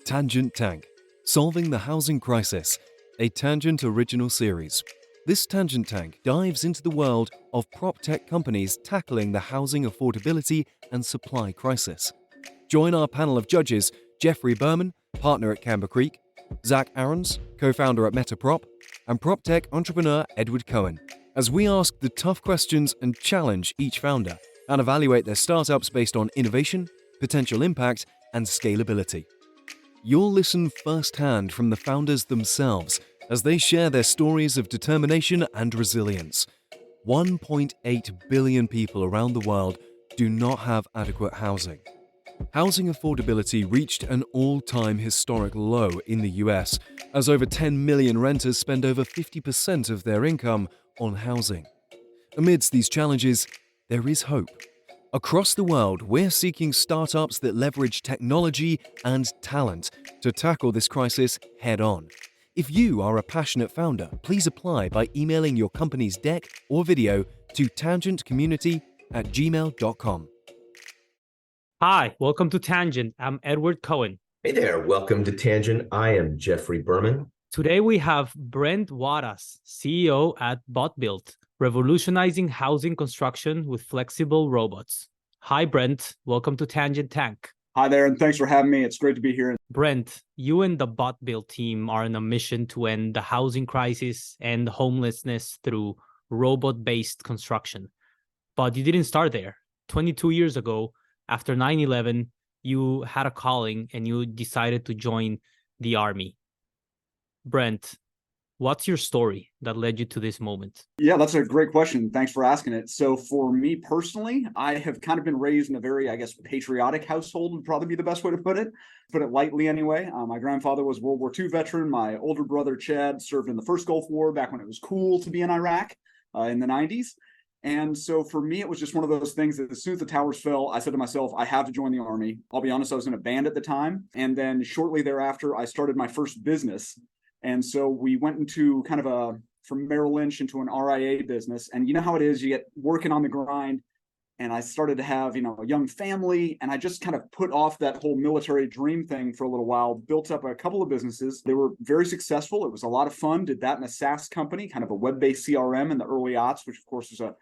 Tangent Tank, Solving the Housing Crisis, a Tangent original series. This Tangent Tank dives into the world of prop tech companies tackling the housing affordability and supply crisis. Join our panel of judges, Jeffrey Berman, partner at Camber Creek, Zach Aarons, co-founder at Metaprop, and prop tech entrepreneur Edward Cohen, as we ask the tough questions and challenge each founder and evaluate their startups based on innovation, potential impact, and scalability. You'll listen firsthand from the founders themselves as they share their stories of determination and resilience. 1.8 billion people around the world do not have adequate housing. Housing affordability reached an all-time historic low in the US, as over 10 million renters spend over 50% of their income on housing. Amidst these challenges, there is hope. Across the world, we're seeking startups that leverage technology and talent to tackle this crisis head-on. If you are a passionate founder, please apply by emailing your company's deck or video to tangentcommunity@gmail.com. Hi, welcome to Tangent. I'm Edward Cohen. Hey there, welcome to Tangent. I am Jeffrey Berman. Today we have Brent Wadas, CEO at BotBuilt, revolutionizing housing construction with flexible robots. Hi, Brent. Welcome to Tangent Tank. Hi there, and thanks for having me. It's great to be here. Brent, you and the BotBuilt team are on a mission to end the housing crisis and homelessness through robot-based construction. But you didn't start there. 22 years ago, after 9/11, you had a calling and you decided to join the Army. Brent, what's your story that led you to this moment? Yeah, that's a great question. Thanks for asking it. So for me personally, I have kind of been raised in a very, patriotic household would probably be the best way to put it lightly anyway. My grandfather was a World War II veteran. My older brother, Chad, served in the first Gulf War back when it was cool to be in Iraq in the 90s. And so for me, it was just one of those things that as soon as the towers fell, I said to myself, I have to join the Army. I'll be honest, I was in a band at the time. And then shortly thereafter, I started my first business. And so we went into from Merrill Lynch into an RIA business. And you know how it is, you get working on the grind. And I started to have, a young family. And I just kind of put off that whole military dream thing for a little while, built up a couple of businesses. They were very successful. It was a lot of fun. Did that in a SaaS company, kind of a web-based CRM in the early aughts, which of course was a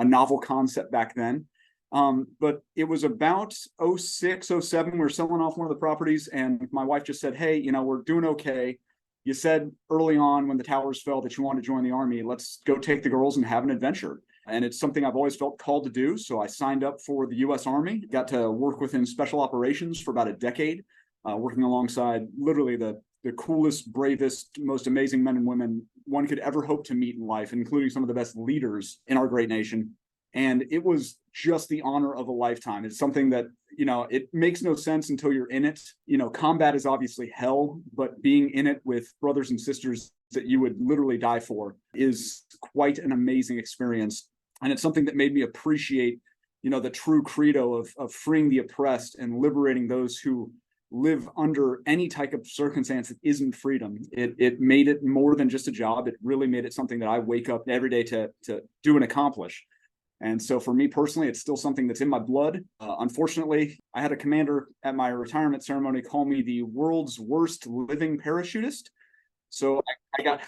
novel concept back then. But it was about 06, 07, we were selling off one of the properties. And my wife just said, hey, we're doing okay. You said early on when the towers fell that you wanted to join the Army. Let's go take the girls and have an adventure. And it's something I've always felt called to do. So I signed up for the US Army, got to work within special operations for about a decade, working alongside literally the coolest, bravest, most amazing men and women one could ever hope to meet in life, including some of the best leaders in our great nation. And it was just the honor of a lifetime. It's something that, it makes no sense until you're in it. Combat is obviously hell, but being in it with brothers and sisters that you would literally die for is quite an amazing experience. And it's something that made me appreciate, the true credo of freeing the oppressed and liberating those who live under any type of circumstance that isn't freedom. It made it more than just a job. It really made it something that I wake up every day to do and accomplish. And so for me personally, it's still something that's in my blood. Unfortunately, I had a commander at my retirement ceremony call me the world's worst living parachutist. So I got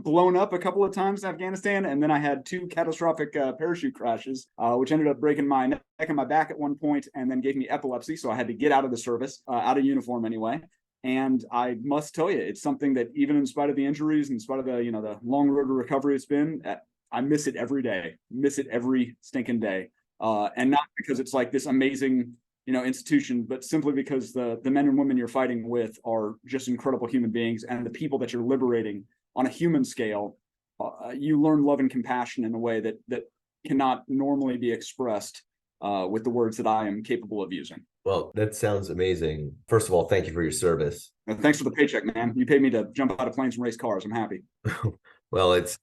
blown up a couple of times in Afghanistan, and then I had 2 catastrophic parachute crashes, which ended up breaking my neck and my back at one point, and then gave me epilepsy. So I had to get out of the service, out of uniform anyway. And I must tell you, it's something that even in spite of the injuries, in spite of the the long road to recovery it's been, I miss it every day, miss it every stinking day. And not because it's like this amazing, institution, but simply because the men and women you're fighting with are just incredible human beings, and the people that you're liberating on a human scale, you learn love and compassion in a way that cannot normally be expressed with the words that I am capable of using. Well, that sounds amazing. First of all, thank you for your service. And thanks for the paycheck, man. You paid me to jump out of planes and race cars. I'm happy. Well, it's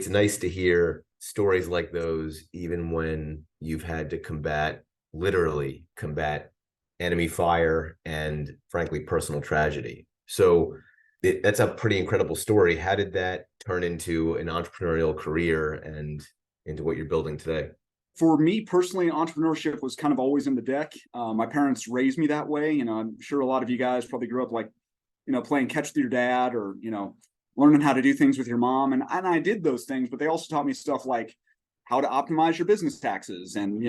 nice to hear stories like those, even when you've had to literally combat enemy fire and, frankly, personal tragedy. So that's a pretty incredible story. How did that turn into an entrepreneurial career and into what you're building today? For me personally, entrepreneurship was kind of always in the deck. My parents raised me that way. I'm sure a lot of you guys probably grew up like playing catch with your dad, or, learning how to do things with your mom. And I did those things, but they also taught me stuff like how to optimize your business taxes, and,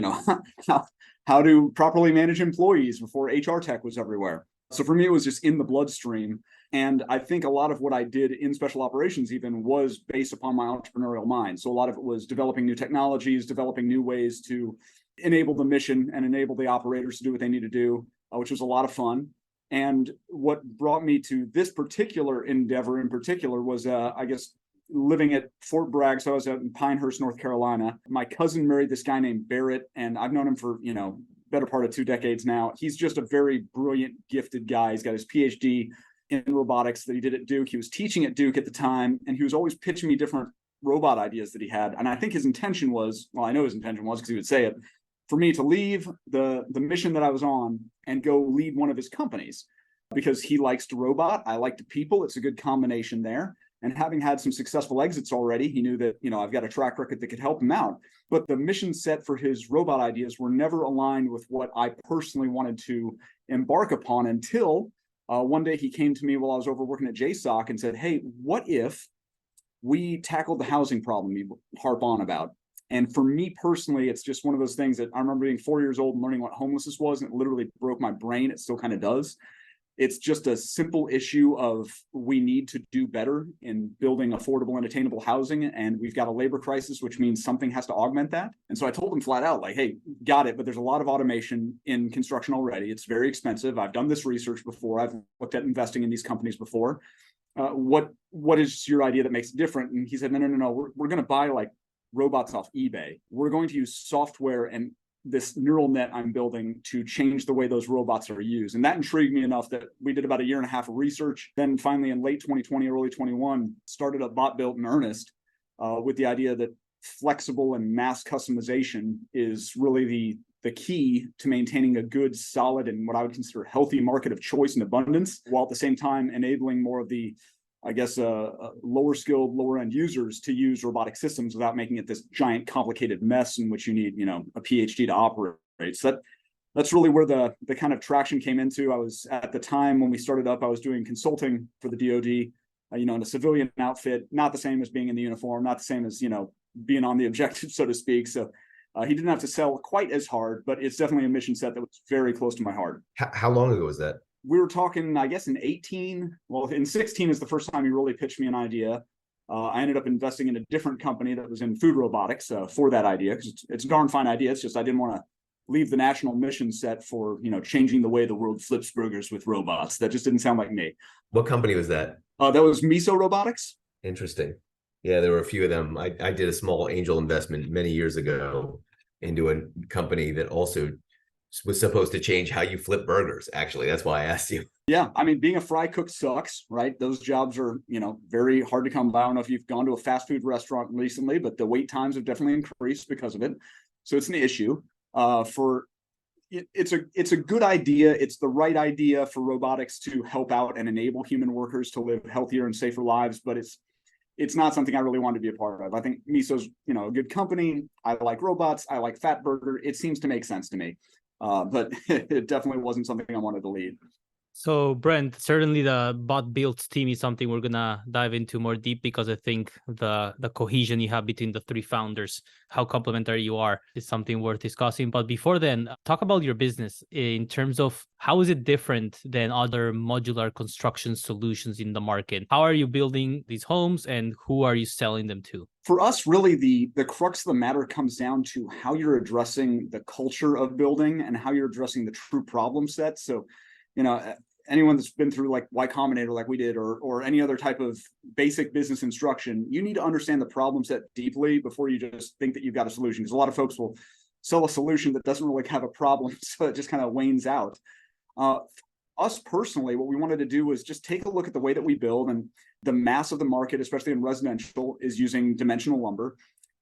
how to properly manage employees before HR tech was everywhere. So for me, it was just in the bloodstream. And I think a lot of what I did in special operations even was based upon my entrepreneurial mind. So a lot of it was developing new technologies, developing new ways to enable the mission and enable the operators to do what they need to do, which was a lot of fun. And what brought me to this particular endeavor in particular was, I guess, living at Fort Bragg. So I was out in Pinehurst, North Carolina. My cousin married this guy named Barrett, and I've known him for, better part of 2 decades now. He's just a very brilliant, gifted guy. He's got his PhD in robotics that he did at Duke. He was teaching at Duke at the time, and he was always pitching me different robot ideas that he had. And I think his intention was, well, I know his intention was because he would say it, for me to leave the mission that I was on and go lead one of his companies, because he likes to robot. I like to people. It's a good combination there. And having had some successful exits already, he knew that, I've got a track record that could help him out. But the mission set for his robot ideas were never aligned with what I personally wanted to embark upon until one day he came to me while I was over working at JSOC and said, hey, what if we tackled the housing problem you harp on about? And for me personally, it's just one of those things that I remember being 4 years old and learning what homelessness was, and it literally broke my brain. It still kind of does. It's just a simple issue of we need to do better in building affordable and attainable housing. And we've got a labor crisis, which means something has to augment that. And so I told him flat out, like, hey, got it, but there's a lot of automation in construction already. It's very expensive. I've done this research before. I've looked at investing in these companies before. What is your idea that makes it different? And he said, no. We're going to buy like robots off eBay. We're going to use software and this neural net I'm building to change the way those robots are used. And that intrigued me enough that we did about 1.5 years of research. Then finally in late 2020, early 21, started up BotBuilt in earnest with the idea that flexible and mass customization is really the key to maintaining a good, solid, and what I would consider healthy market of choice and abundance, while at the same time enabling more of the, I guess, lower skilled, lower end users to use robotic systems without making it this giant, complicated mess in which you need, a PhD to operate. So that's really where the kind of traction came into. I was, at the time when we started up, I was doing consulting for the DoD, in a civilian outfit, not the same as being in the uniform, not the same as, being on the objective, so to speak. So he didn't have to sell quite as hard, but it's definitely a mission set that was very close to my heart. How long ago was that? We were talking, I guess, in 18. Well, in 16 is the first time he really pitched me an idea. I ended up investing in a different company that was in food robotics for that idea, because it's a darn fine idea. It's just I didn't want to leave the national mission set for, changing the way the world flips burgers with robots. That just didn't sound like me. What company was that? That was Miso Robotics. Interesting. Yeah, there were a few of them. I did a small angel investment many years ago into a company that also was supposed to change how you flip burgers. Actually, that's why I asked you. Yeah, I mean, being a fry cook sucks, right? Those jobs are, very hard to come by. I don't know if you've gone to a fast food restaurant recently, but the wait times have definitely increased because of it. So it's an issue. It's a good idea. It's the right idea for robotics to help out and enable human workers to live healthier and safer lives, but it's not something I really wanted to be a part of. I think Miso's, a good company. I like robots. I like Fat Burger. It seems to make sense to me. But it definitely wasn't something I wanted to lead. So, Brent, certainly the BotBuilt team is something we're gonna dive into more deep, because I think the cohesion you have between the 3 founders, how complementary you are, is something worth discussing. But before then, talk about your business in terms of how is it different than other modular construction solutions in the market? How are you building these homes, and who are you selling them to? For us, really, the crux of the matter comes down to how you're addressing the culture of building and how you're addressing the true problem set. So, anyone that's been through like Y-Combinator like we did, or any other type of basic business instruction, you need to understand the problem set deeply before you just think that you've got a solution. Because a lot of folks will sell a solution that doesn't really have a problem, so it just kind of wanes out. Us personally, what we wanted to do was just take a look at the way that we build, and the mass of the market, especially in residential, is using dimensional lumber.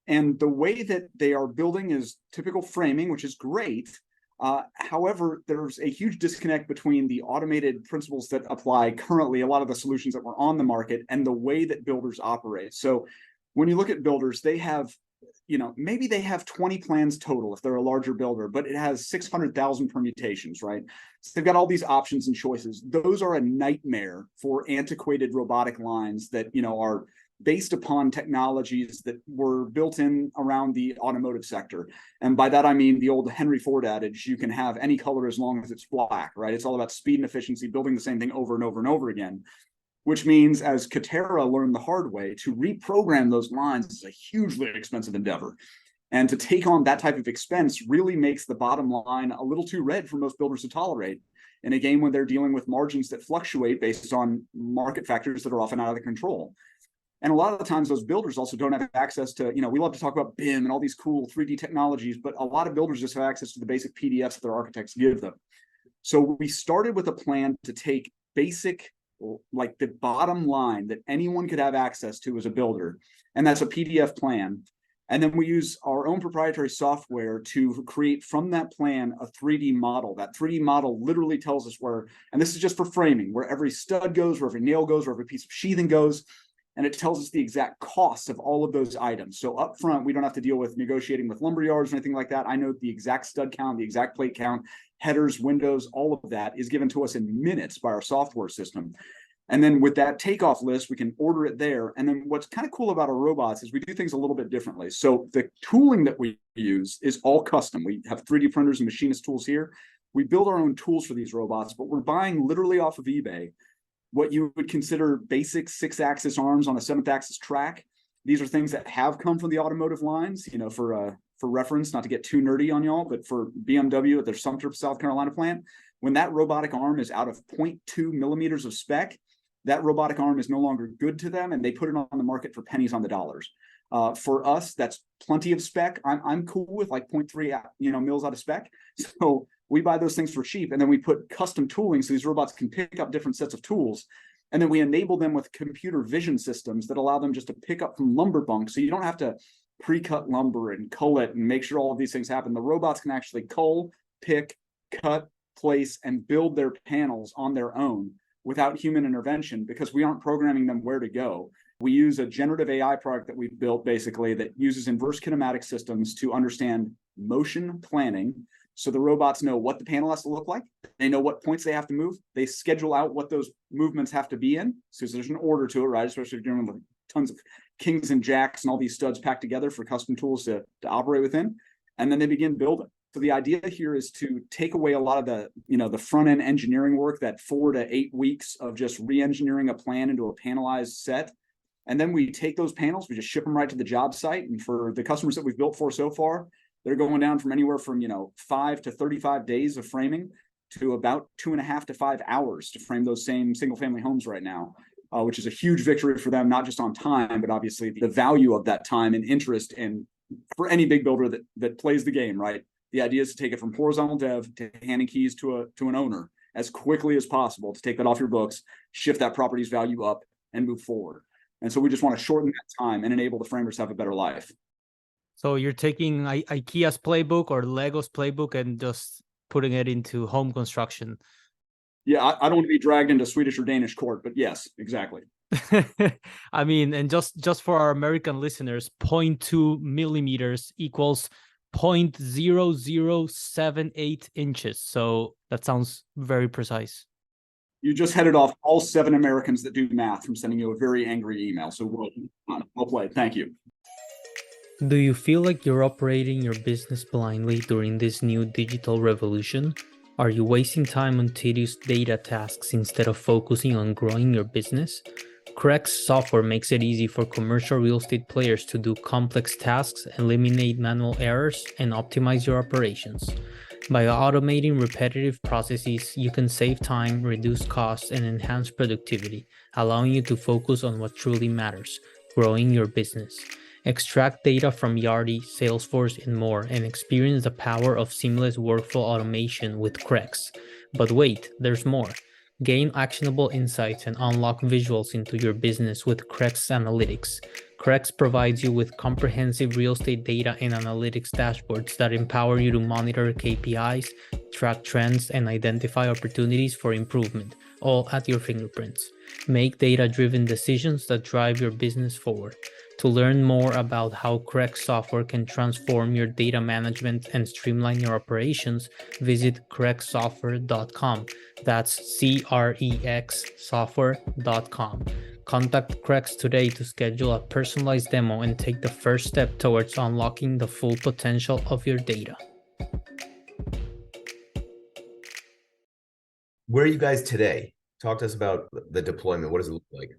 And the way that they are building is typical framing, which is great. However, there's a huge disconnect between the automated principles that apply currently, a lot of the solutions that were on the market, and the way that builders operate. So when you look at builders, they have, maybe they have 20 plans total if they're a larger builder, but it has 600,000 permutations, right? So they've got all these options and choices. Those are a nightmare for antiquated robotic lines that, are based upon technologies that were built in around the automotive sector. And by that, I mean the old Henry Ford adage, you can have any color as long as it's black, right? It's all about speed and efficiency, building the same thing over and over and over again, which means, as Katerra learned the hard way, to reprogram those lines is a hugely expensive endeavor. And to take on that type of expense really makes the bottom line a little too red for most builders to tolerate in a game when they're dealing with margins that fluctuate based on market factors that are often out of their control. And a lot of the times those builders also don't have access to, we love to talk about BIM and all these cool 3D technologies, but a lot of builders just have access to the basic PDFs that their architects give them. So we started with a plan to take basic, like the bottom line that anyone could have access to as a builder, and that's a PDF plan. And then we use our own proprietary software to create from that plan a 3D model. That 3D model literally tells us where, and this is just for framing, where every stud goes, where every nail goes, where every piece of sheathing goes. And it tells us the exact cost of all of those items. So up front, we don't have to deal with negotiating with lumber yards or anything like that. I know the exact stud count, the exact plate count, headers, windows, all of that is given to us in minutes by our software system. And then with that takeoff list, we can order it there. And then what's kind of cool about our robots is we do things a little bit differently. So the tooling that we use is all custom. We have 3D printers and machinist tools here. We build our own tools for these robots, but we're buying literally off of eBay what you would consider basic 6-axis arms on a 7th-axis track. These are things that have come from the automotive lines, for reference, not to get too nerdy on y'all, but for BMW at their Sumter, South Carolina plant, when that robotic arm is out of 0.2 millimeters of spec, that robotic arm is no longer good to them, and they put it on the market for pennies on the dollars. For us, that's plenty of spec. I'm cool with like 0.3 mils out of spec. So we buy those things for cheap, and then we put custom tooling so these robots can pick up different sets of tools. And then we enable them with computer vision systems that allow them just to pick up from lumber bunks. So you don't have to pre-cut lumber and cull it and make sure all of these things happen. The robots can actually cull, pick, cut, place, and build their panels on their own without human intervention, because we aren't programming them where to go. We use a generative AI product that we've built basically that uses inverse kinematic systems to understand motion planning. So the robots know what the panel has to look like. They know what points they have to move. They schedule out what those movements have to be in. So there's an order to it, right? Especially if you're dealing with tons of kings and jacks and all these studs packed together for custom tools to operate within. And then they begin building. So the idea here is to take away a lot of the front end engineering work, that 4 to 8 weeks of just re-engineering a plan into a panelized set. And then we take those panels, we just ship them right to the job site. And for the customers that we've built for so far, they're going down from anywhere from 5 to 35 days of framing to about 2.5 to 5 hours to frame those same single family homes right now, which is a huge victory for them, not just on time, but obviously the value of that time and interest. And for any big builder that plays the game, right? The idea is to take it from horizontal dev to handing keys to an owner as quickly as possible, to take that off your books, shift that property's value up, and move forward. And so we just want to shorten that time and enable the framers to have a better life. So you're taking IKEA's playbook or Lego's playbook and just putting it into home construction. Yeah, I don't want to be dragged into Swedish or Danish court, but yes, exactly. I mean, and just for our American listeners, 0.2 millimeters equals 0.0078 inches. So that sounds very precise. You just headed off all 7 Americans that do math from sending you a very angry email. So well played. Thank you. Do you feel like you're operating your business blindly during this new digital revolution? Are you wasting time on tedious data tasks instead of focusing on growing your business? CREx software makes it easy for commercial real estate players to do complex tasks, eliminate manual errors, and optimize your operations. By automating repetitive processes, you can save time, reduce costs, and enhance productivity, allowing you to focus on what truly matters, growing your business. Extract data from Yardi, Salesforce, and more, and experience the power of seamless workflow automation with CREx. But wait, there's more. Gain actionable insights and unlock visuals into your business with CREx Analytics. CREx provides you with comprehensive real estate data and analytics dashboards that empower you to monitor KPIs, track trends, and identify opportunities for improvement, all at your fingerprints. Make data-driven decisions that drive your business forward. To learn more about how CREx software can transform your data management and streamline your operations, visit crexsoftware.com. That's CREx software.com. Contact CREx today to schedule a personalized demo and take the first step towards unlocking the full potential of your data. Where are you guys today? Talk to us about the deployment. What does it look like?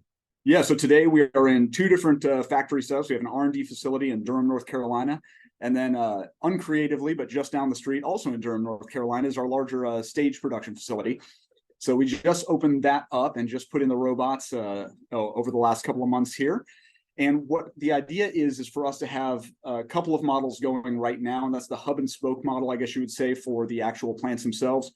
Yeah, so today we are in two different factory setups. We have an R&D facility in Durham, North Carolina, and then uncreatively, but just down the street, also in Durham, North Carolina, is our larger stage production facility. So we just opened that up and just put in the robots over the last couple of months here. And what the idea is for us to have a couple of models going right now, and that's the hub and spoke model, I guess you would say, for the actual plants themselves.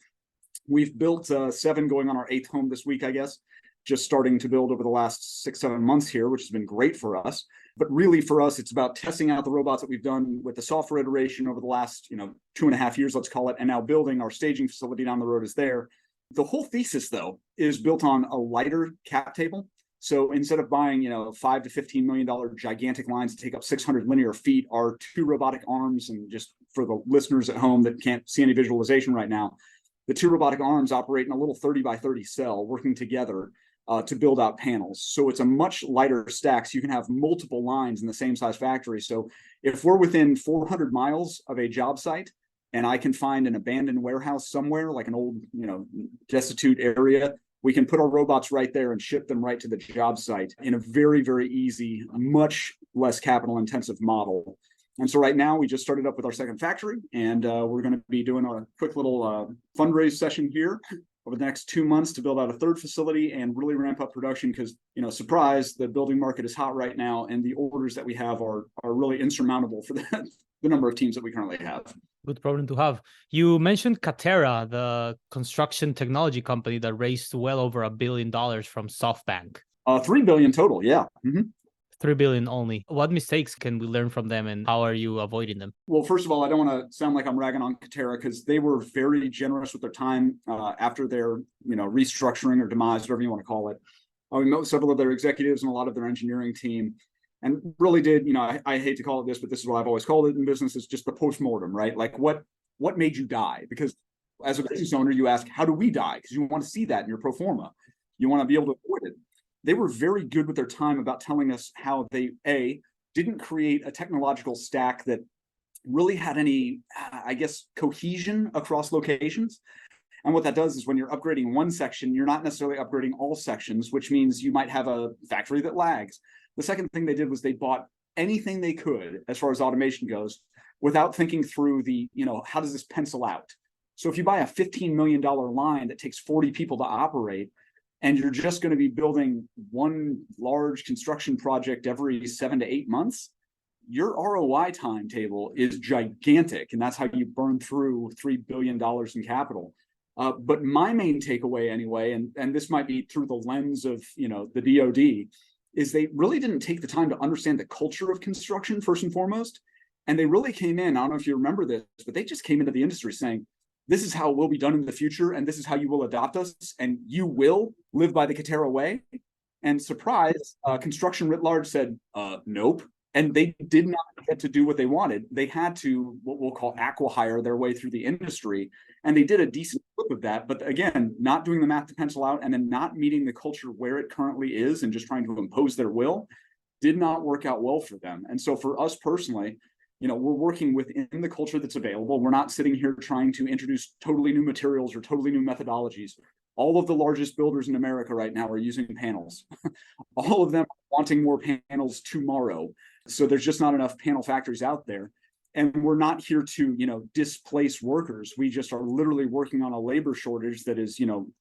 We've built 7, going on our 8th home this week, I guess. Just starting to build over the last 6-7 months here, which has been great for us. But really for us, it's about testing out the robots that we've done with the software iteration over the last, 2.5 years, let's call it, and now building our staging facility down the road is there. The whole thesis, though, is built on a lighter cap table. So instead of buying, $5 to $15 million gigantic lines that take up 600 linear feet, our 2 robotic arms, and just for the listeners at home that can't see any visualization right now, the 2 robotic arms operate in a little 30 by 30 cell working together to build out panels. So it's a much lighter stack, so you can have multiple lines in the same size factory. So if we're within 400 miles of a job site and I can find an abandoned warehouse somewhere, like an old, destitute area, we can put our robots right there and ship them right to the job site in a very, very easy, much less capital intensive model. And so right now we just started up with our second factory, and we're going to be doing a quick little fundraise session here over the next 2 months to build out a third facility and really ramp up production because, surprise, the building market is hot right now, and the orders that we have are really insurmountable for the number of teams that we currently have. Good problem to have. You mentioned Katerra, the construction technology company that raised well over $1 billion from SoftBank. $3 billion total, yeah. Mm-hmm. 3 billion only. What mistakes can we learn from them, and how are you avoiding them? Well, first of all, I don't want to sound like I'm ragging on Katerra because they were very generous with their time after their restructuring or demise, whatever you want to call it. We met several of their executives and a lot of their engineering team, and really did, I hate to call it this, but this is what I've always called it in business, is just the postmortem, right? Like what made you die? Because as a business owner, you ask, how do we die? Because you want to see that in your pro forma. You want to be able to avoid it. They were very good with their time about telling us how they, didn't create a technological stack that really had any, cohesion across locations. And what that does is when you're upgrading one section, you're not necessarily upgrading all sections, which means you might have a factory that lags. The second thing they did was they bought anything they could as far as automation goes without thinking through the, how does this pencil out? So if you buy a $15 million line that takes 40 people to operate, and you're just going to be building one large construction project every 7 to 8 months, your ROI timetable is gigantic. And that's how you burn through $3 billion in capital. But my main takeaway anyway, and this might be through the lens of, the DoD, is they really didn't take the time to understand the culture of construction first and foremost. And they really came in, I don't know if you remember this, but they just came into the industry saying, this is how it will be done in the future, and this is how you will adopt us, and you will live by the Katerra way. And surprise, construction writ large said, nope. And they did not get to do what they wanted. They had to, what we'll call acqui-hire their way through the industry. And they did a decent flip of that. But again, not doing the math to pencil out and then not meeting the culture where it currently is and just trying to impose their will did not work out well for them. And so for us personally, we're working within the culture that's available. We're not sitting here trying to introduce totally new materials or totally new methodologies. All of the largest builders in America right now are using panels. All of them are wanting more panels tomorrow. So there's just not enough panel factories out there. And we're not here to, displace workers. We just are literally working on a labor shortage that is,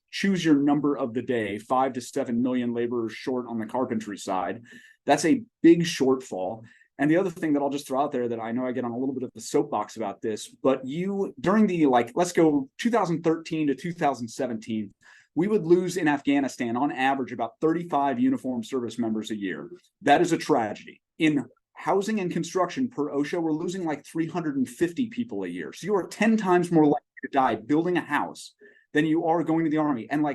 choose your number of the day, 5 to 7 million laborers short on the carpentry side. That's a big shortfall. And the other thing that I'll just throw out there that I know I get on a little bit of the soapbox about this, but during the, let's go 2013 to 2017, we would lose in Afghanistan on average about 35 uniformed service members a year. That is a tragedy. In housing and construction per OSHA, we're losing like 350 people a year. So you are 10 times more likely to die building a house than you are going to the army. And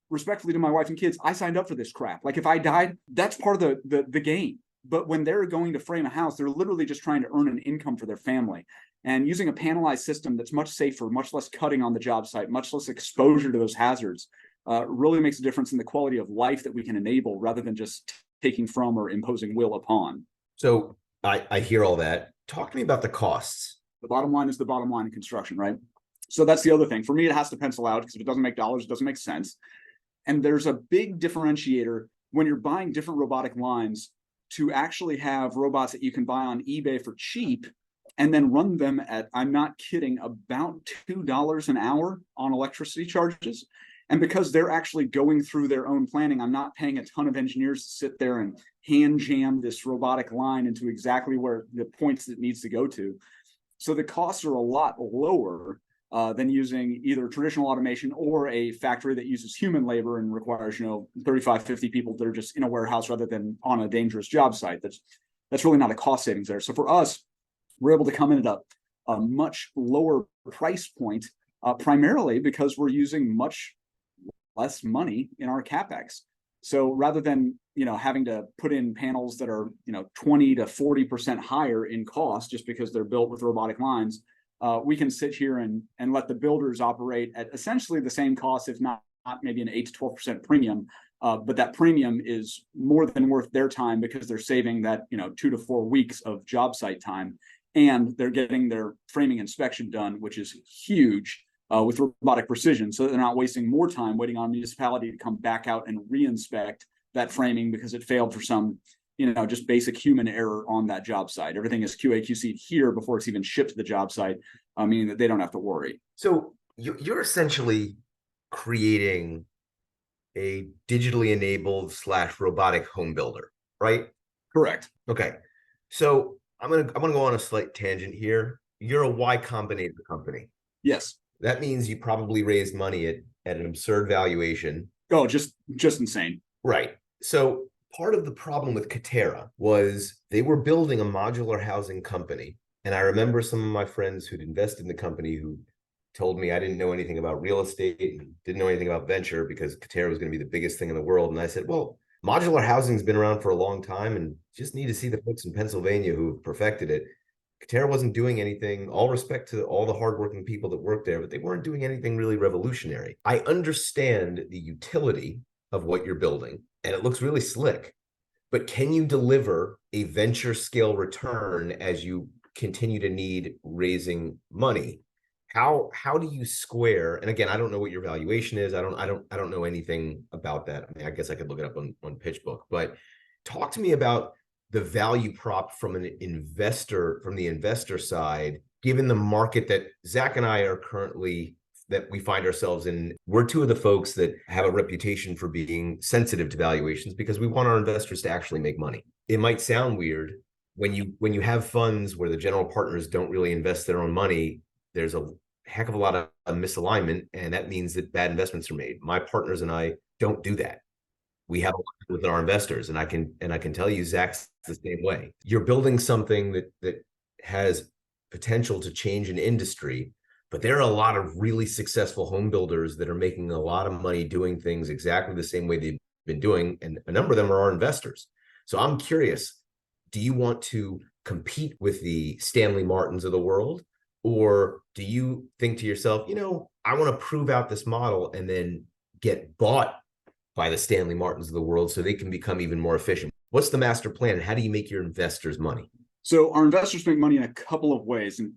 respectfully to my wife and kids, I signed up for this crap. If I died, that's part of the game. But when they're going to frame a house, they're literally just trying to earn an income for their family. And using a panelized system that's much safer, much less cutting on the job site, much less exposure to those hazards, really makes a difference in the quality of life that we can enable rather than just taking from or imposing will upon. So I hear all that. Talk to me about the costs. The bottom line is the bottom line in construction, right? So that's the other thing. For me, it has to pencil out, because if it doesn't make dollars, it doesn't make sense. And there's a big differentiator when you're buying different robotic lines to actually have robots that you can buy on eBay for cheap and then run them at, I'm not kidding, about $2 an hour on electricity charges. And because they're actually going through their own planning, I'm not paying a ton of engineers to sit there and hand jam this robotic line into exactly where the points it needs to go to. So the costs are a lot lower than using either traditional automation or a factory that uses human labor and requires, 35, 50 people that are just in a warehouse rather than on a dangerous job site. That's really not a cost savings there. So for us, we're able to come in at a much lower price point, primarily because we're using much less money in our CapEx. So rather than, having to put in panels that are, 20 to 40% higher in cost just because they're built with robotic lines, we can sit here and let the builders operate at essentially the same cost, if not maybe an 8 to 12% premium. But that premium is more than worth their time because they're saving that, 2 to 4 weeks of job site time, and they're getting their framing inspection done, which is huge with robotic precision. So they're not wasting more time waiting on a municipality to come back out and re-inspect that framing because it failed for some, just basic human error on that job site. Everything is QA QC'd here before it's even shipped to the job site, meaning that they don't have to worry. So you're essentially creating a digitally enabled / robotic home builder, right? Correct. Okay. So I'm gonna go on a slight tangent here. You're a Y-Combinator company. Yes. That means you probably raised money at an absurd valuation. Oh, just insane. Right. So part of the problem with Katerra was they were building a modular housing company. And I remember some of my friends who'd invested in the company who told me I didn't know anything about real estate and didn't know anything about venture because Katerra was going to be the biggest thing in the world. And I said, well, modular housing's been around for a long time and just need to see the folks in Pennsylvania who perfected it. Katerra wasn't doing anything, all respect to all the hardworking people that worked there, but they weren't doing anything really revolutionary. I understand the utility of what you're building, and it looks really slick, but can you deliver a venture scale return as you continue to need raising money? How do you square? And again, I don't know what your valuation is. I don't know anything about that. I mean, I guess I could look it up on PitchBook, but talk to me about the value prop from the investor side, given the market that Zach and I are currently, that we find ourselves in. We're two of the folks that have a reputation for being sensitive to valuations because we want our investors to actually make money. It might sound weird when you have funds where the general partners don't really invest their own money. There's a heck of a lot of misalignment, and that means that bad investments are made. My partners and I don't do that. We have a lot with our investors, and I can tell you, Zach's the same way. You're building something that has potential to change an industry, but there are a lot of really successful home builders that are making a lot of money doing things exactly the same way they've been doing, and a number of them are our investors. So I'm curious, do you want to compete with the Stanley Martins of the world, or do you think to yourself, I want to prove out this model and then get bought by the Stanley Martins of the world so they can become even more efficient? What's the master plan? How do you make your investors money? So our investors make money in a couple of ways. And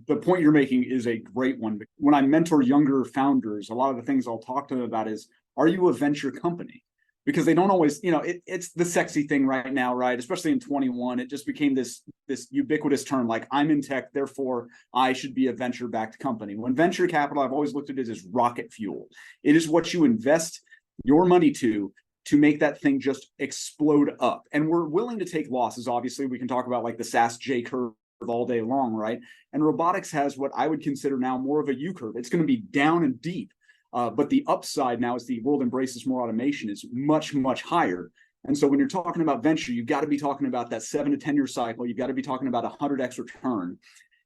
the point you're making is a great one. When I mentor younger founders, a lot of the things I'll talk to them about is, are you a venture company? Because they don't always, it's the sexy thing right now, right? Especially in 21, it just became this ubiquitous term, like I'm in tech, therefore I should be a venture-backed company. When venture capital, I've always looked at it as rocket fuel. It is what you invest your money to make that thing just explode up. And we're willing to take losses. Obviously, we can talk about like the SaaS J curve all day long, right? And robotics has what I would consider now more of a U curve. It's going to be down and deep. But the upside now, as the world embraces more automation, is much, much higher. And so when you're talking about venture, you've got to be talking about that 7 to 10 year cycle. You've got to be talking about 100x return.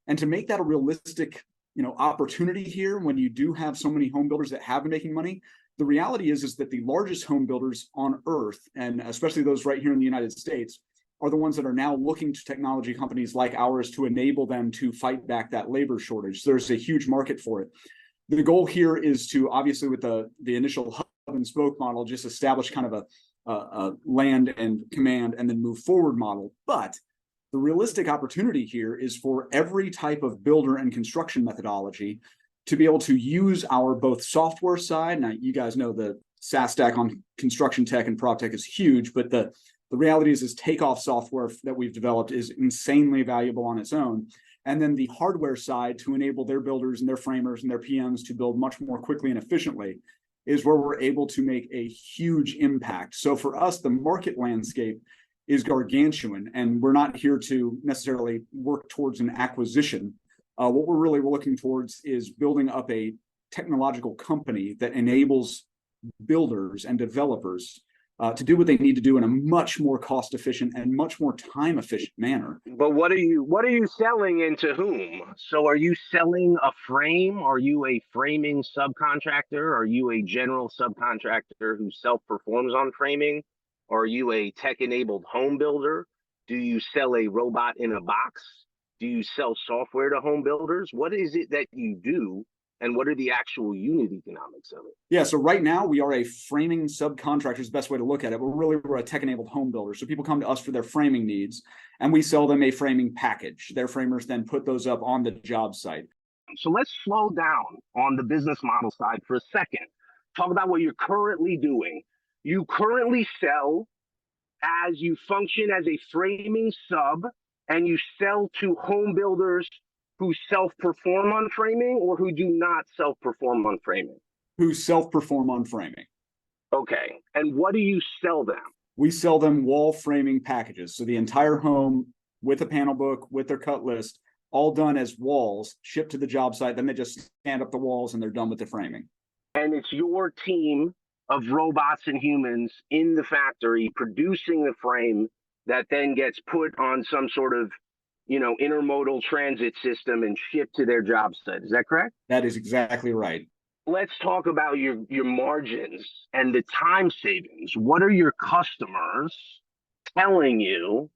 And to make that a realistic, opportunity here, when you do have so many home builders that have been making money, the reality is that the largest home builders on earth, and especially those right here in the United States, are the ones that are now looking to technology companies like ours to enable them to fight back that labor shortage. There's a huge market for it. The goal here is to, obviously, with the initial hub and spoke model, just establish kind of a land and command and then move forward model. But the realistic opportunity here is for every type of builder and construction methodology to be able to use our both software side. Now, you guys know the SaaS stack on construction tech and prop tech is huge, but the reality is takeoff software that we've developed is insanely valuable on its own. And then the hardware side to enable their builders and their framers and their PMs to build much more quickly and efficiently is where we're able to make a huge impact. So for us, the market landscape is gargantuan, and we're not here to necessarily work towards an acquisition. What we're really looking towards is building up a technological company that enables builders and developers to do what they need to do in a much more cost efficient and much more time efficient manner. But what are you selling and to whom? So are you selling a frame? Are you a framing subcontractor? Are you a general subcontractor who self-performs on framing? Are you a tech-enabled home builder? Do you sell a robot in a box? Do you sell software to home builders? What is it that you do? And what are the actual unit economics of it? Yeah, so right now we are a framing subcontractor is the best way to look at it. We're a tech-enabled home builder. So people come to us for their framing needs, and we sell them a framing package. Their framers then put those up on the job site. So let's slow down on the business model side for a second. Talk about what you're currently doing. You currently sell as you function as a framing sub, and you sell to home builders who self-perform on framing or who do not self-perform on framing? Who self-perform on framing. Okay, and what do you sell them? We sell them wall framing packages. So the entire home with a panel book, with their cut list, all done as walls, shipped to the job site. Then they just stand up the walls and they're done with the framing. And it's your team of robots and humans in the factory producing the frame that then gets put on some sort of intermodal transit system and shipped to their job site. Is that correct? That is exactly right. Let's talk about your margins and the time savings. What are your customers telling you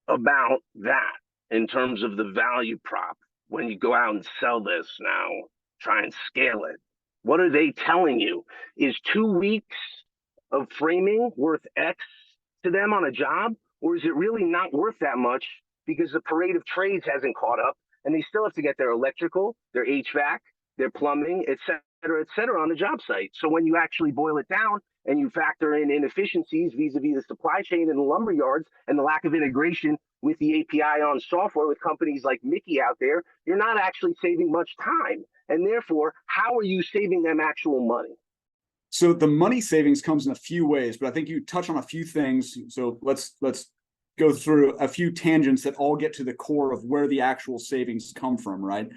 about that in terms of the value prop when you go out and sell this now, try and scale it? What are they telling you? Is 2 weeks of framing worth X to them on a job? Or is it really not worth that much because the parade of trades hasn't caught up and they still have to get their electrical, their HVAC, their plumbing, et cetera, on the job site? So when you actually boil it down and you factor in inefficiencies vis-a-vis the supply chain and the lumber yards and the lack of integration with the API on software with companies like Mickey out there, you're not actually saving much time. And therefore, how are you saving them actual money? So the money savings comes in a few ways, but I think you touch on a few things. So let's go through a few tangents that all get to the core of where the actual savings come from, right?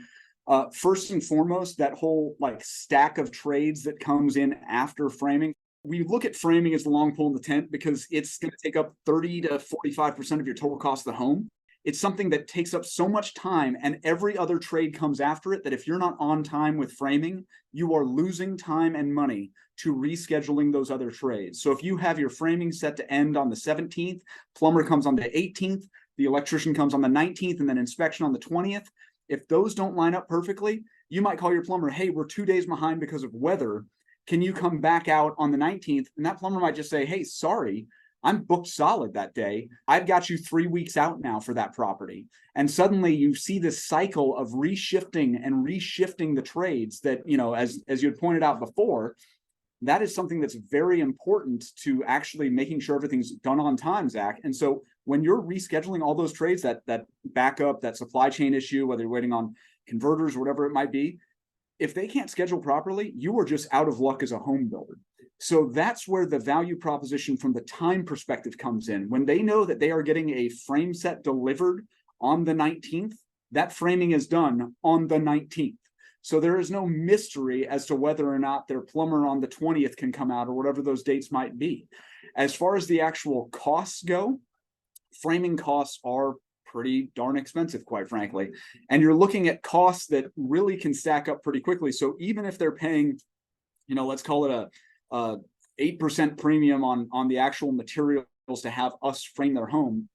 First and foremost, that whole stack of trades that comes in after framing. We look at framing as the long pole in the tent because it's going to take up 30 to 45% of your total cost of the home. It's something that takes up so much time, and every other trade comes after it, that if you're not on time with framing, you are losing time and money to rescheduling those other trades. So if you have your framing set to end on the 17th, plumber comes on the 18th, the electrician comes on the 19th, and then inspection on the 20th. If those don't line up perfectly, you might call your plumber, hey, we're 2 days behind because of weather. Can you come back out on the 19th? And that plumber might just say, hey, sorry, I'm booked solid that day. I've got you 3 weeks out now for that property. And suddenly you see this cycle of reshifting the trades that, as you had pointed out before, that is something that's very important to actually making sure everything's done on time, Zach. And so when you're rescheduling all those trades, that backup, that supply chain issue, whether you're waiting on converters or whatever it might be, if they can't schedule properly, you are just out of luck as a home builder. So that's where the value proposition from the time perspective comes in. When they know that they are getting a frame set delivered on the 19th, that framing is done on the 19th. So there is no mystery as to whether or not their plumber on the 20th can come out or whatever those dates might be. As far as the actual costs go, framing costs are pretty darn expensive, quite frankly. And you're looking at costs that really can stack up pretty quickly. So even if they're paying, let's call it a 8% premium on the actual materials to have us frame their home,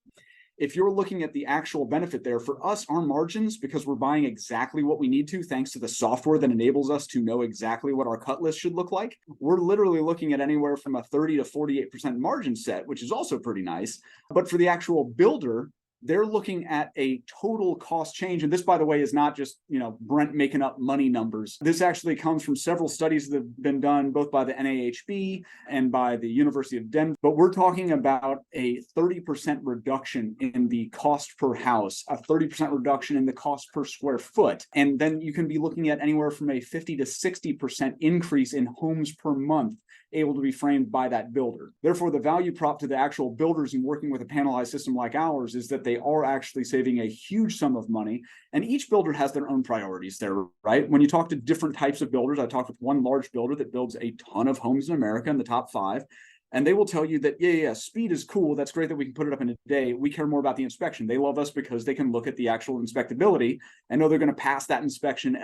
if you're looking at the actual benefit there, for us, our margins, because we're buying exactly what we need to, thanks to the software that enables us to know exactly what our cut list should look like, we're literally looking at anywhere from a 30 to 48% margin set, which is also pretty nice. But for the actual builder, they're looking at a total cost change. And this, by the way, is not just, Brent making up money numbers. This actually comes from several studies that have been done both by the NAHB and by the University of Denver. But we're talking about a 30% reduction in the cost per house, a 30% reduction in the cost per square foot. And then you can be looking at anywhere from a 50 to 60% increase in homes per month able to be framed by that builder. Therefore, the value prop to the actual builders in working with a panelized system like ours is that they are actually saving a huge sum of money. And each builder has their own priorities there, right? When you talk to different types of builders, I talked with one large builder that builds a ton of homes in America in the top 5. And they will tell you that, yeah, speed is cool. That's great that we can put it up in a day. We care more about the inspection. They love us because they can look at the actual inspectability and know they're going to pass that inspection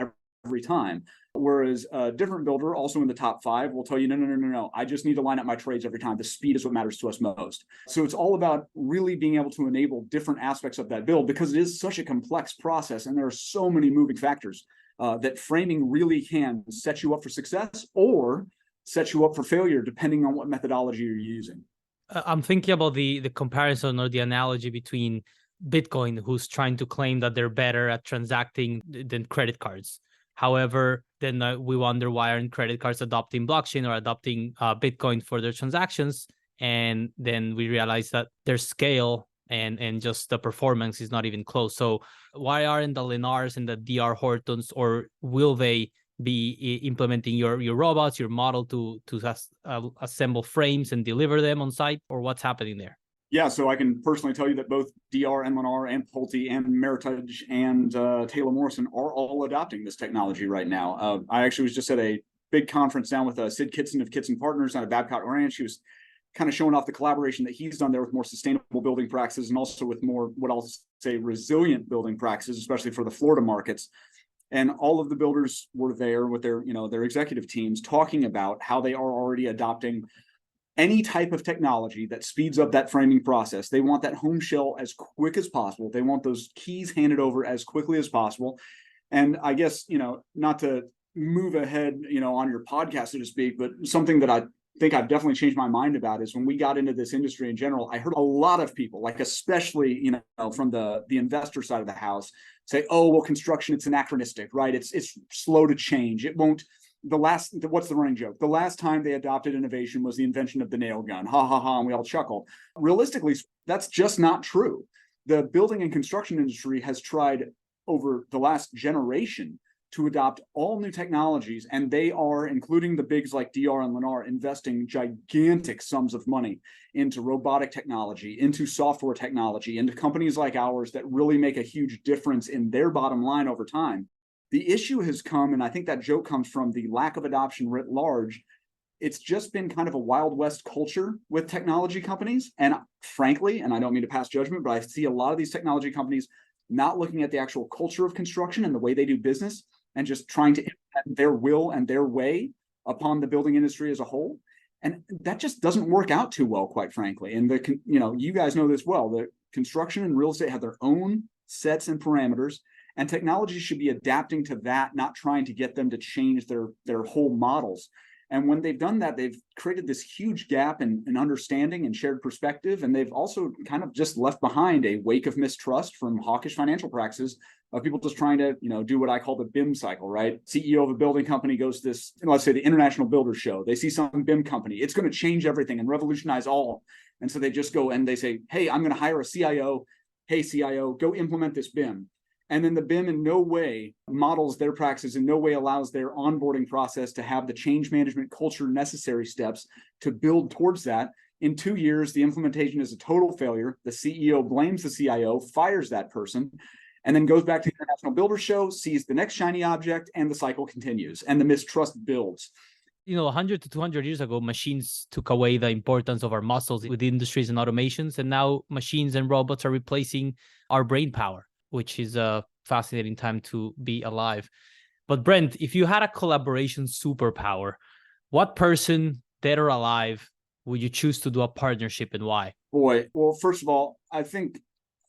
every time. Whereas a different builder, also in the top 5, will tell you, no. I just need to line up my trades every time. The speed is what matters to us most. So it's all about really being able to enable different aspects of that build, because it is such a complex process and there are so many moving factors that framing really can set you up for success or set you up for failure, depending on what methodology you're using. I'm thinking about the comparison or the analogy between Bitcoin, who's trying to claim that they're better at transacting than credit cards. However, then we wonder why aren't credit cards adopting blockchain or adopting Bitcoin for their transactions? And then we realize that their scale and just the performance is not even close. So why aren't the Lennars and the DR Hortons, or will they be implementing your robots, your model to assemble frames and deliver them on site, or what's happening there? Yeah, so I can personally tell you that both DR and Lennar and Pulte and Meritage and Taylor Morrison are all adopting this technology right now. I actually was just at a big conference down with Sid Kitson of Kitson Partners out of Babcock Ranch. He was kind of showing off the collaboration that he's done there with more sustainable building practices and also with more, what I'll say, resilient building practices, especially for the Florida markets. And all of the builders were there with their executive teams talking about how they are already adopting any type of technology that speeds up that framing process. They want that home shell as quick as possible. They want those keys handed over as quickly as possible. And I guess, not to move ahead, on your podcast, so to speak, but something that I think I've definitely changed my mind about is when we got into this industry in general, I heard a lot of people, like especially, from the investor side of the house, say, oh, well, construction, it's anachronistic, right? It's slow to change. It won't. What's the running joke? The last time they adopted innovation was the invention of the nail gun. Ha ha ha, and we all chuckle. Realistically, that's just not true. The building and construction industry has tried over the last generation to adopt all new technologies, and they are, including the bigs like DR and Lennar, investing gigantic sums of money into robotic technology, into software technology, into companies like ours that really make a huge difference in their bottom line over time. The issue has come, and I think that joke comes from the lack of adoption writ large. It's just been kind of a Wild West culture with technology companies. And frankly, and I don't mean to pass judgment, but I see a lot of these technology companies not looking at the actual culture of construction and the way they do business and just trying to implement their will and their way upon the building industry as a whole. And that just doesn't work out too well, quite frankly. And you guys know this well, the construction and real estate have their own sets and parameters. And technology should be adapting to that, not trying to get them to change their whole models. And when they've done that, they've created this huge gap in understanding and shared perspective. And they've also kind of just left behind a wake of mistrust from hawkish financial practices of people just trying to, do what I call the BIM cycle, right? CEO of a building company goes to this, let's say the International Builders Show. They see some BIM company. It's going to change everything and revolutionize all. And so they just go and they say, hey, I'm going to hire a CIO. Hey, CIO, go implement this BIM. And then the BIM in no way models their practices, in no way allows their onboarding process to have the change management culture necessary steps to build towards that. In 2 years, the implementation is a total failure. The CEO blames the CIO, fires that person, and then goes back to the International Builders Show, sees the next shiny object, and the cycle continues, and the mistrust builds. 100 to 200 years ago, machines took away the importance of our muscles with industries and automations, and now machines and robots are replacing our brain power, which is a fascinating time to be alive. But Brent, if you had a collaboration superpower, what person, dead or alive, would you choose to do a partnership and why? Boy, well, first of all, I think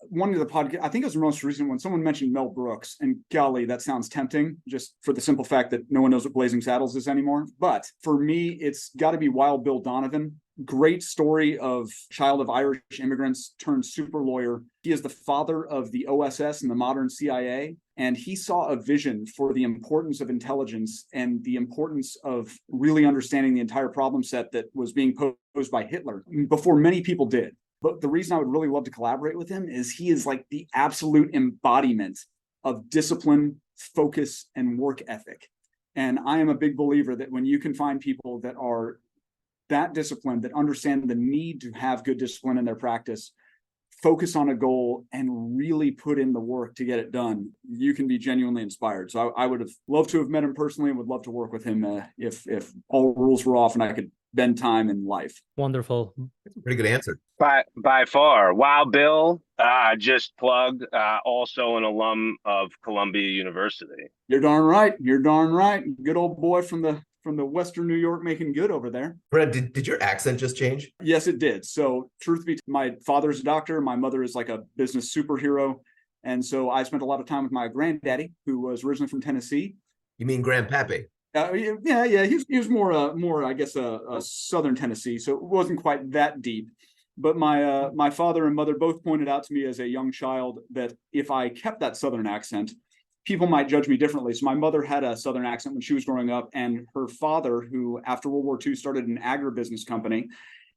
one of the podcast, I think it was the most recent one, someone mentioned Mel Brooks, and golly, that sounds tempting just for the simple fact that no one knows what Blazing Saddles is anymore. But for me, it's got to be Wild Bill Donovan. Great story of child of Irish immigrants turned super lawyer. He is the father of the OSS and the modern CIA. And he saw a vision for the importance of intelligence and the importance of really understanding the entire problem set that was being posed by Hitler before many people did. But the reason I would really love to collaborate with him is he is like the absolute embodiment of discipline, focus, and work ethic. And I am a big believer that when you can find people that are that disciplined, that understand the need to have good discipline in their practice, focus on a goal, and really put in the work to get it done, you can be genuinely inspired. So I would have loved to have met him personally and would love to work with him if all rules were off and I could bend time in life. Wonderful. That's a pretty good answer. By far. Wild Bill, just plug, also an alum of Columbia University. You're darn right. You're darn right. Good old boy from the Western New York making good over there. Brent, did your accent just change? Yes, it did. So truth be told, my father's a doctor. My mother is like a business superhero. And so I spent a lot of time with my granddaddy, who was originally from Tennessee. You mean Grandpappy? Yeah. He was more, I guess, a Southern Tennessee. So it wasn't quite that deep. But my father and mother both pointed out to me as a young child that if I kept that Southern accent, people might judge me differently. So my mother had a Southern accent when she was growing up, and her father, who after World War II started an agribusiness company,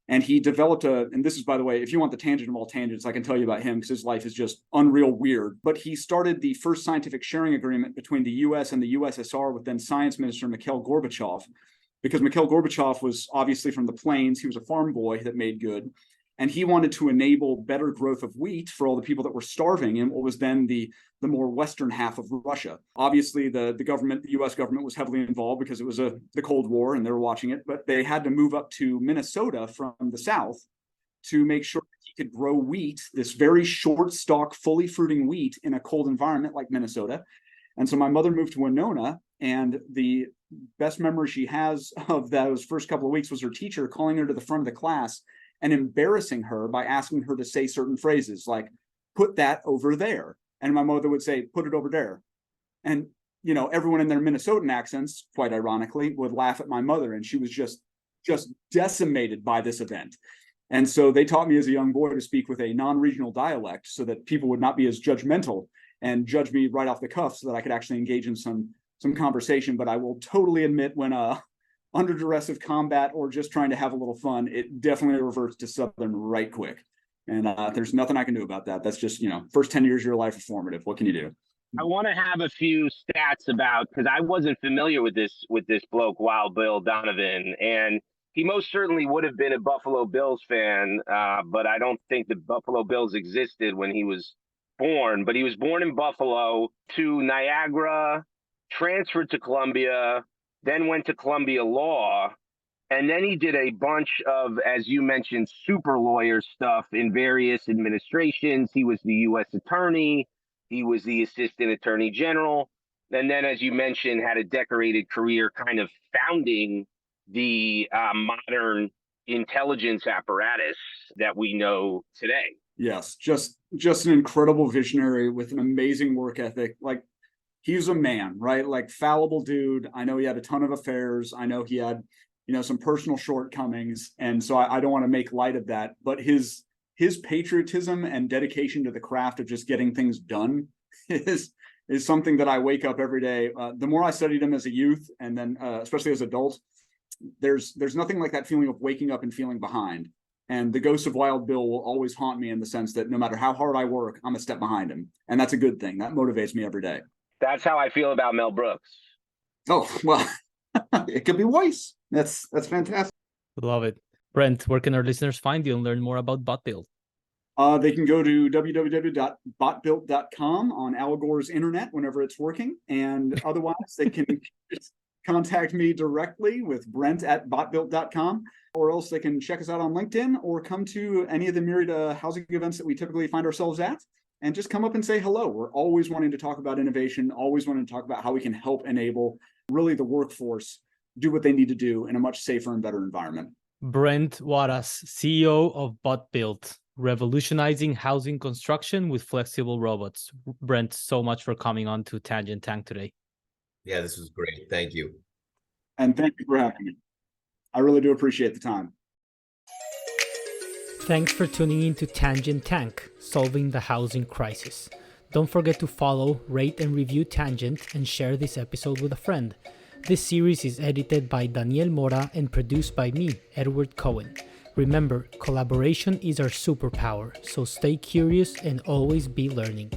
and he developed and this is, by the way, if you want the tangent of all tangents, I can tell you about him because his life is just unreal weird. But he started the first scientific sharing agreement between the US and the USSR with then Science Minister Mikhail Gorbachev, because Mikhail Gorbachev was obviously from the plains. He was a farm boy that made good. And he wanted to enable better growth of wheat for all the people that were starving in what was then the more western half of Russia. Obviously, the U.S. government was heavily involved because it was the Cold War and they were watching it. But they had to move up to Minnesota from the south to make sure that he could grow wheat, this very short stalk, fully fruiting wheat in a cold environment like Minnesota. And so my mother moved to Winona, and the best memory she has of those first couple of weeks was her teacher calling her to the front of the class and embarrassing her by asking her to say certain phrases like, put that over there. And my mother would say, put it over there. And, everyone in their Minnesotan accents, quite ironically, would laugh at my mother. And she was just decimated by this event. And so they taught me as a young boy to speak with a non-regional dialect so that people would not be as judgmental and judge me right off the cuff so that I could actually engage in some conversation. But I will totally admit when under duress of combat or just trying to have a little fun, it definitely reverts to Southern right quick. And there's nothing I can do about that. That's just, first 10 years of your life are formative. What can you do? I want to have a few stats about, because I wasn't familiar with this bloke, Wild Bill Donovan, and he most certainly would have been a Buffalo Bills fan, but I don't think the Buffalo Bills existed when he was born. But he was born in Buffalo, to Niagara, transferred to Columbia, then went to Columbia Law, and then he did a bunch of, as you mentioned, super lawyer stuff in various administrations. He was the U.S. attorney, he was the assistant attorney general, and then, as you mentioned, had a decorated career kind of founding the modern intelligence apparatus that we know today. Yes, just an incredible visionary with an amazing work ethic. Like, he's a man, right? Like, fallible dude. I know he had a ton of affairs. I know he had, some personal shortcomings. And so I don't want to make light of that. But his patriotism and dedication to the craft of just getting things done is something that I wake up every day. The more I studied him as a youth, and then especially as an adult, there's nothing like that feeling of waking up and feeling behind. And the ghost of Wild Bill will always haunt me in the sense that no matter how hard I work, I'm a step behind him. And that's a good thing. That motivates me every day. That's how I feel about Mel Brooks. Oh, well, it could be worse. That's fantastic. Love it. Brent, where can our listeners find you and learn more about BotBuilt? They can go to www.botbuilt.com on Al Gore's internet whenever it's working. And otherwise, they can contact me directly with Brent at botbuilt.com, or else they can check us out on LinkedIn or come to any of the myriad housing events that we typically find ourselves at and just come up and say hello. We're always wanting to talk about innovation, always wanting to talk about how we can help enable really the workforce do what they need to do in a much safer and better environment. Brent Wadas, CEO of BotBuilt. revolutionizing housing construction with flexible robots. Brent, so much for coming on to Tangent Tank today. Yeah, this was great. Thank you. And thank you for having me. I really do appreciate the time. Thanks for tuning in to Tangent Tank, solving the housing crisis. Don't forget to follow, rate, and review Tangent and share this episode with a friend. This series is edited by Daniel Mora and produced by me, Edward Cohen. Remember, collaboration is our superpower, so stay curious and always be learning.